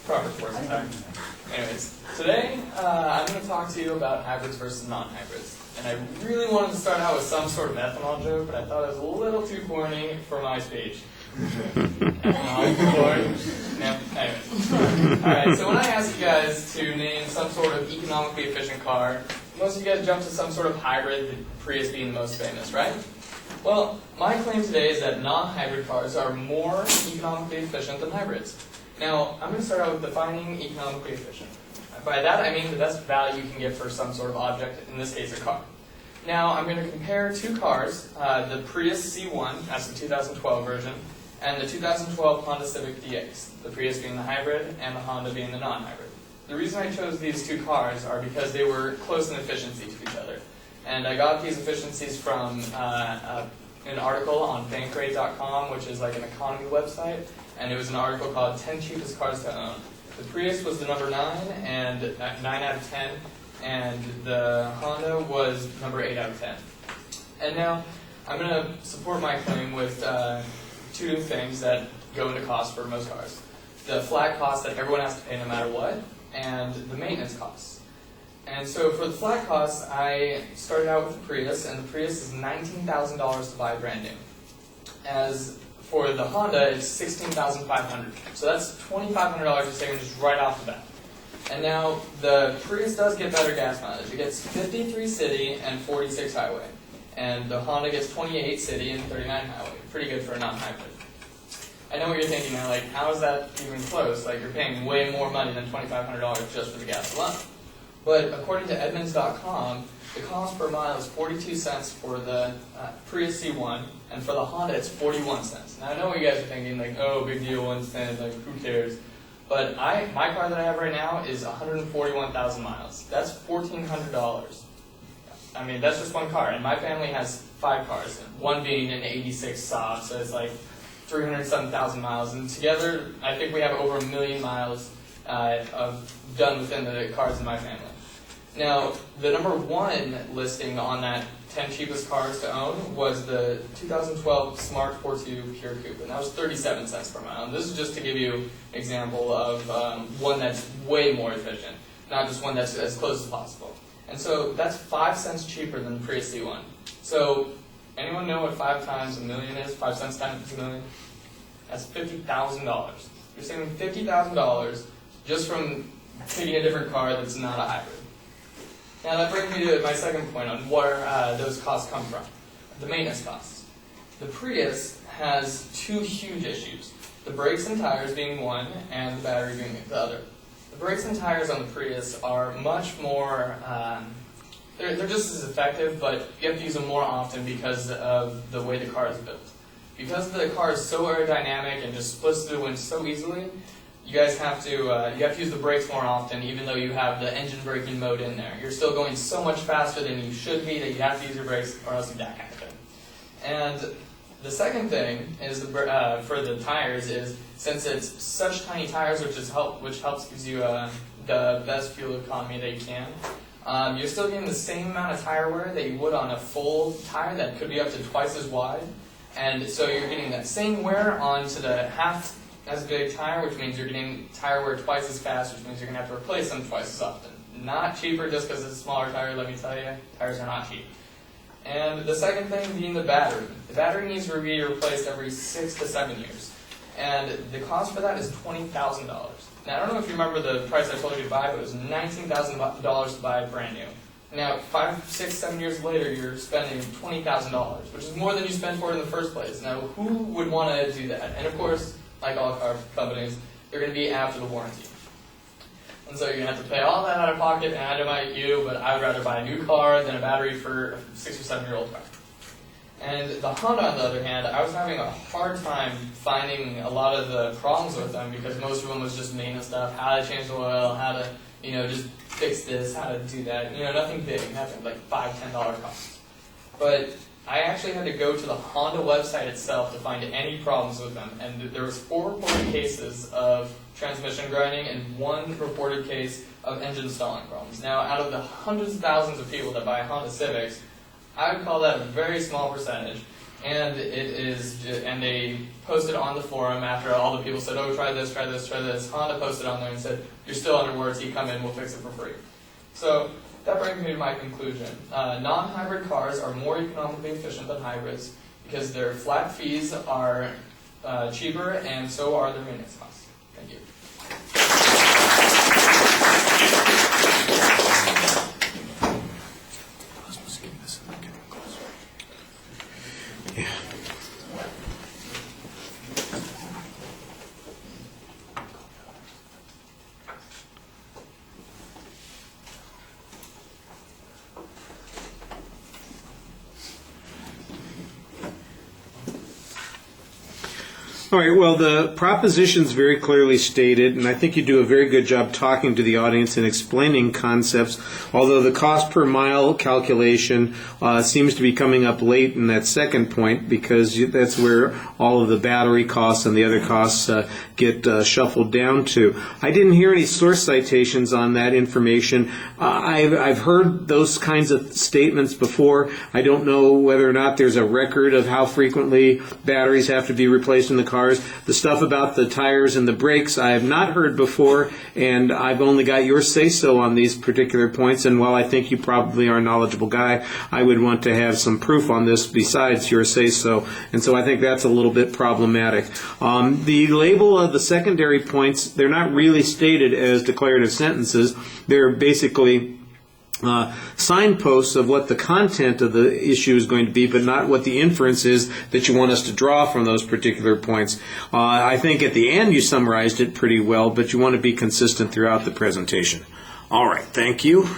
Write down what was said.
proper sports attire. Anyways, today I'm going to talk to you about hybrids versus non-hybrids. And I really wanted to start out with some sort of ethanol joke, but I thought it was a little too corny for my speech. Ethanol, corny. No, anyways. Alright, so when I asked you guys to name some sort of economically efficient car, most of you guys jumped to some sort of hybrid, the Prius being the most famous, right? Well, my claim today is that non-hybrid cars are more economically efficient than hybrids. Now, I'm going to start out with defining economically efficient. By that, I mean the best value you can get for some sort of object, in this case a car. Now, I'm going to compare two cars, the Prius C1, that's the 2012 version, and the 2012 Honda Civic DX, the Prius being the hybrid and the Honda being the non-hybrid. The reason I chose these two cars are because they were close in efficiency to each other. And I got these efficiencies from an article on Bankrate.com, which is like an economy website, and it was an article called 10 Cheapest Cars to Own. The Prius was the number 9, and 9 out of 10, and the Honda was number 8 out of 10. And now, I'm going to support my claim with two things that go into cost for most cars. The flat cost that everyone has to pay no matter what, and the maintenance costs. And so for the flat costs, I started out with the Prius, and the Prius is $19,000 to buy brand new. As for the Honda, it's $16,500. So that's $2,500 you're saving just right off the bat. And now the Prius does get better gas mileage. It gets 53 city and 46 highway. And the Honda gets 28 city and 39 highway. Pretty good for a non-hybrid. I know what you're thinking now, like, how is that even close? Like, you're paying way more money than $2,500 just for the gas alone. But according to Edmunds.com, the cost per mile is 42 cents for the Prius C1, and for the Honda it's 41 cents. Now I know what you guys are thinking, like, oh, big deal, 1 cent, like, who cares? But my car that I have right now is 141,000 miles. That's $1,400. I mean, that's just one car, and my family has 5 cars, one being an 86 Saab, so it's like 307,000 miles, and together I think we have over 1 million miles done within the cars in my family. Now, the number 1 listing on that 10 cheapest cars to own was the 2012 Smart Fortwo Pure Coupe, and that was 37 cents per mile. And this is just to give you an example of one that's way more efficient, not just one that's as close as possible. And so that's 5 cents cheaper than the Prius C1. So, anyone know what 5 times a million is? 5 cents times a million? That's $50,000. You're saving $50,000 just from picking a different car that's not a hybrid. Now that brings me to my second point on where those costs come from. The maintenance costs. The Prius has 2 huge issues. The brakes and tires being one, and the battery being the other. The brakes and tires on the Prius are much more, they're just as effective, but you have to use them more often because of the way the car is built. Because the car is so aerodynamic and just splits through the wind so easily, you guys have to use the brakes more often, even though you have the engine braking mode in there. You're still going so much faster than you should be that you have to use your brakes, or else you die kind of thing. And the second thing is for the tires is, since it's such tiny tires, which helps gives you the best fuel economy that you can. You're still getting the same amount of tire wear that you would on a full tire that could be up to twice as wide. And so you're getting that same wear onto the half as big tire, which means you're getting tire wear twice as fast, which means you're going to have to replace them twice as often. Not cheaper just because it's a smaller tire, let me tell you. Tires are not cheap. And the second thing being the battery. The battery needs to be replaced every 6 to 7 years. And the cost for that is $20,000. Now, I don't know if you remember the price I told you to buy, but it was $19,000 to buy brand new. Now, 5, 6, 7 years later, you're spending $20,000, which is more than you spent for it in the first place. Now, who would want to do that? And of course, like all car companies, they're going to be after the warranty. And so you're going to have to pay all that out of pocket, and I don't know about you, but I would rather buy a new car than a battery for a 6 or 7 year old car. And the Honda, on the other hand, I was having a hard time finding a lot of the problems with them because most of them was just maintenance stuff, how to change the oil, how to, just fix this, how to do that. Nothing big, nothing like $5, $10 costs. But I actually had to go to the Honda website itself to find any problems with them, and there was 4 reported cases of transmission grinding and 1 reported case of engine stalling problems. Now, out of the hundreds of thousands of people that buy Honda Civics, I would call that a very small percentage, and and they posted on the forum after all the people said, oh, try this, try this, try this. Honda posted on there and said, you're still under warranty, come in, we'll fix it for free. So that brings me to my conclusion. Non-hybrid cars are more economically efficient than hybrids because their flat fees are cheaper, and so are their maintenance costs. Thank you. All right, well, the proposition's very clearly stated, and I think you do a very good job talking to the audience and explaining concepts, although the cost per mile calculation seems to be coming up late in that second point, because that's where all of the battery costs and the other costs get shuffled down to. I didn't hear any source citations on that information. I've heard those kinds of statements before. I don't know whether or not there's a record of how frequently batteries have to be replaced in the cars. The stuff about the tires and the brakes I have not heard before, and I've only got your say-so on these particular points, and while I think you probably are a knowledgeable guy, I would want to have some proof on this besides your say-so, and so I think that's a little bit problematic. The label of the secondary points, they're not really stated as declarative sentences. They're basically signposts of what the content of the issue is going to be, but not what the inference is that you want us to draw from those particular points. I think at the end you summarized it pretty well, but you want to be consistent throughout the presentation. All right, thank you.